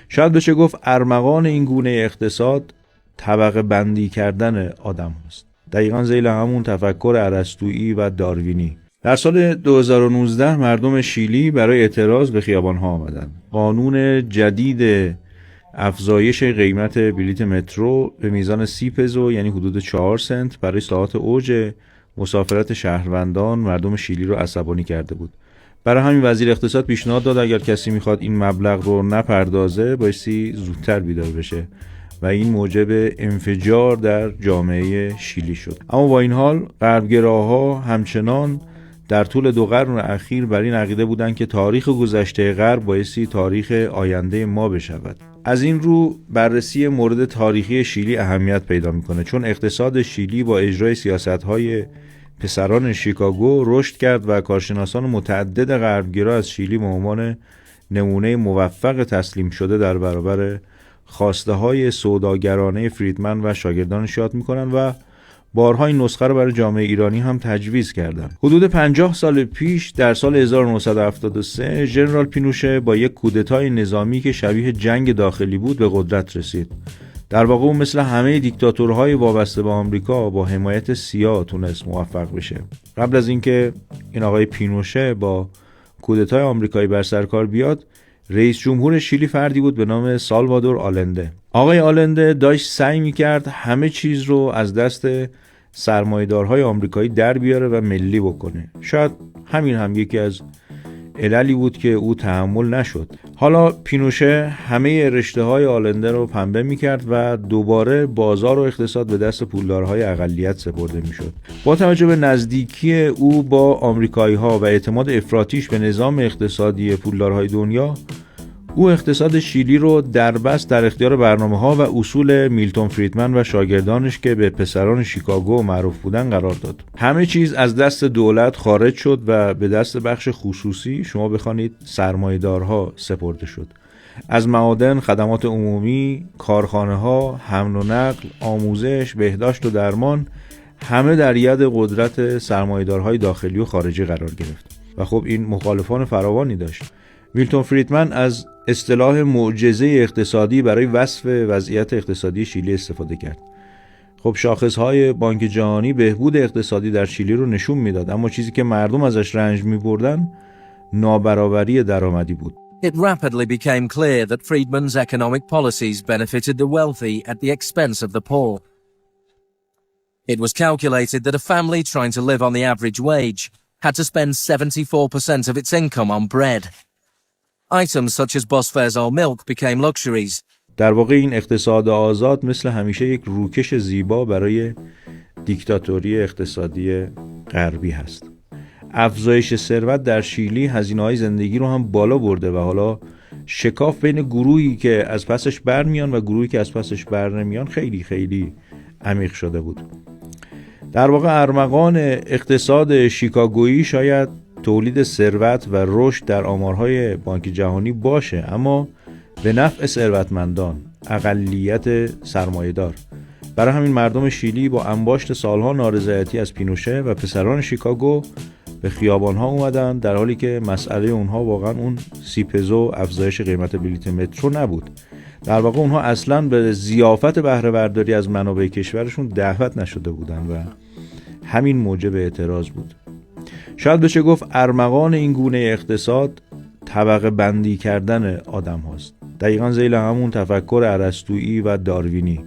شاید بشه گفت ارمغان این گونه اقتصاد طبقه بندی کردن آدم هست. دقیقاً ذیل همون تفکر ارسطویی و داروینی. در سال 2019 مردم شیلی برای اعتراض به خیابان‌ها آمدند. قانون جدید افزایش قیمت بلیت مترو به میزان 30 پزو یعنی حدود 4 سنت برای ساعات اوج مسافرت شهروندان مردم شیلی رو عصبانی کرده بود. برای همین وزیر اقتصاد پیشنهاد داد اگر کسی میخواد این مبلغ رو نپردازه بایستی زودتر بیدار بشه و این موجب انفجار در جامعه شیلی شد. اما با این حال غربگراها همچنان در طول 2 قرن اخیر بر این عقیده بودند که تاریخ گذشته غرب بایستی تاریخ آینده ما بشود. از این رو بررسی مورد تاریخی شیلی اهمیت پیدا میکنه، چون اقتصاد شیلی با اجرای سیاست‌های پسران شیکاگو رشد کرد و کارشناسان متعدد غربگرا از شیلی به عنوان نمونه موفق تسلیم شده در برابر خواسته‌های سوداگرانه فریدمن و شاگردانش یاد میکنن و بارها این نسخه رو برای جامعه ایرانی هم تجویز کردند. حدود 50 سال پیش در سال 1973 ژنرال پینوشه با یک کودتای نظامی که شبیه جنگ داخلی بود به قدرت رسید. در واقع اون مثل همه دیکتاتورهای وابسته به آمریکا با حمایت سیاه تونست موفق بشه. قبل از اینکه این آقای پینوشه با کودتای آمریکایی بر سر کار بیاد، رئیس جمهور شیلی فردی بود به نام سالوادور آلنده. آقای آلنده داشت سعی میکرد همه چیز رو از دست سرمایه‌دارهای آمریکایی در بیاره و ملی بکنه. شاید همین هم یکی از عللی بود که او تحمل نشد. حالا پینوشه همه رشته‌های آلنده رو پنبه میکرد و دوباره بازار و اقتصاد به دست پولدارهای اقلیت سپرده میشد. با توجه به نزدیکی او با آمریکایی‌ها و اعتماد افراطیش به نظام اقتصادی پولدارهای دنیا، او اقتصاد شیلی رو دربست در اختیار برنامه‌ها و اصول میلتون فریدمن و شاگردانش که به پسران شیکاگو معروف بودن قرار داد. همه چیز از دست دولت خارج شد و به دست بخش خصوصی، شما بخوانید سرمایه‌دارها، سپرده شد. از معادن، خدمات عمومی، کارخانه‌ها، حمل و نقل، آموزش، بهداشت و درمان، همه در ید قدرت سرمایه‌دارهای داخلی و خارجی قرار گرفت. و خب این مخالفان فراوانی داشت. میلتون فریدمن از اصطلاح معجزه اقتصادی برای وصف وضعیت اقتصادی شیلی استفاده کرد. خب شاخصهای بانک جهانی بهبود اقتصادی در شیلی رو نشون میداد، اما چیزی که مردم ازش رنج میبردن نابرابری درآمدی بود. It rapidly became clear that Friedman's economic policies benefited the wealthy at the expense of the poor. It was calculated that a family trying to live on the average wage had to spend 74% of its income on bread. Items such as bus fares or milk became luxuries. در واقع این اقتصاد آزاد مثل همیشه یک روکش زیبا برای دیکتاتوری اقتصادی غربی هست. افزایش ثروت در شیلی هزینه‌های زندگی رو هم بالا برده و حالا شکاف بین گروهی که از پسش برمیان و گروهی که از پسش بر نمیان خیلی خیلی عمیق شده بود. در واقع ارمغان اقتصاد شیکاگویی شاید تولید ثروت و رشد در آمارهای بانک جهانی باشه، اما به نفع ثروتمندان، اقلیت سرمایه‌دار. برای همین مردم شیلی با انباشت سالها نارضایتی از پینوشه و پسران شیکاگو به خیابان‌ها اومدن، در حالی که مسئله اونها واقعا اون 30 پزو افزایش قیمت بلیت مترو نبود. در واقع اونها اصلاً به ضیافت بهره برداری از منابع کشورشون دعوت نشده بودن و همین موجب اعتراض بود. شاید بشه گفت ارمغان این گونه اقتصاد طبقه بندی کردن آدم هاست. دقیقاً ذیل همون تفکر ارسطویی و داروینی.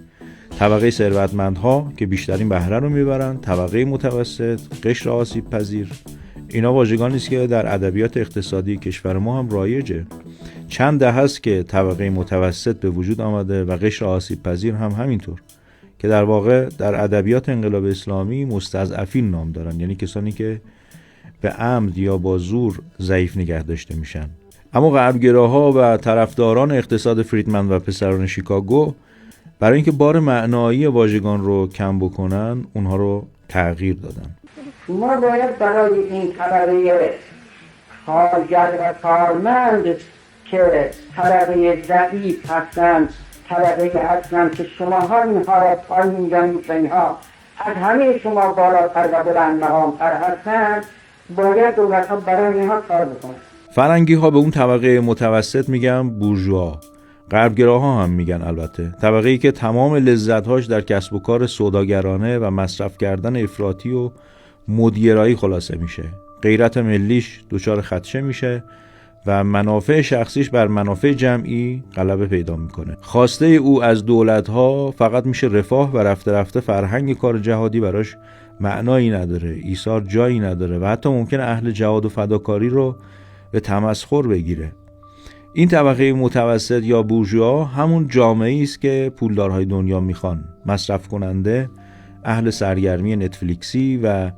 طبقه ثروتمندها که بیشترین بهره رو میبرن، طبقه متوسط، قشر آسیب پذیر. اینا واژگانی است که در ادبیات اقتصادی کشور ما هم رایجه. چند دهه است که طبقه متوسط به وجود آمده و قشر آسیب پذیر هم همینطور، که در واقع در ادبیات انقلاب اسلامی مستضعفین نام دارن، یعنی کسانی که به عمد یا با زور ضعیف نگه داشته میشن. اما غربگراها و طرفداران اقتصاد فریدمن و پسران شیکاگو برای اینکه بار معنایی واژگان رو کم بکنن اونها رو تغییر دادن. ما باید برای این طبقه کارگر و کارمند که طبقه ضعیف هستند، طبقه هستند که شماها اینها را پایین می‌دانید، اینها از همه شما بالاتر و بلند مقام‌تر هستند، باید دولت‌ها برای اینها کار بکنند. فرنگی ها به اون طبقه متوسط میگن بورژوا غربگراها هم میگن البته. طبقه‌ای که تمام لذت‌هاش در کسب و کار سوداگرانه و مصرف کردن افراطی و مدیرایی خلاصه میشه. غیرت ملیش دچار خدشه میشه و منافع شخصیش بر منافع جمعی غلبه پیدا میکنه. خواسته او از دولت‌ها فقط میشه رفاه و رفته رفته فرهنگ کار جهادی براش معنایی نداره، ایثار جایی نداره و حتی ممکنه اهل جهاد و فداکاری رو به تمسخر بگیره. این طبقه متوسط یا بورژوا همون جامعه‌ای است که پولدارهای دنیا میخوان، مصرف کننده، اهل سرگرمی نتفلیکسی و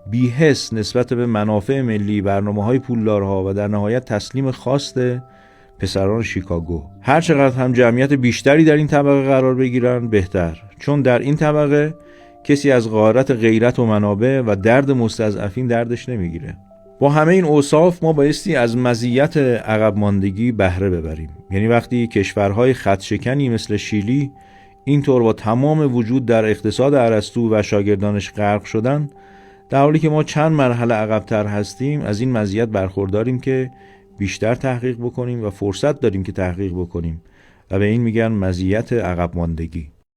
بی‌حس نسبت به منافع ملی، برنامه‌های پولدارها و در نهایت تسلیم خواست پسران شیکاگو. هر چقدر هم جمعیت بیشتری در این طبقه قرار بگیرن بهتر، چون در این طبقه کسی از غارت غیرت و منابع و درد مستضعفین دردش نمیگیره. با همه این اوصاف ما بایستی از مزیت عقب ماندگی بهره ببریم. یعنی وقتی کشورهای خطشکنی مثل شیلی اینطور با تمام وجود در اقتصاد ارسطو و شاگردانش غرق شدن، در حالی که ما چند مرحله عقب‌تر هستیم، از این مزیت برخورداریم که بیشتر تحقیق بکنیم و فرصت داریم که تحقیق بکنیم و به این میگن مزیت عقب ماندگی.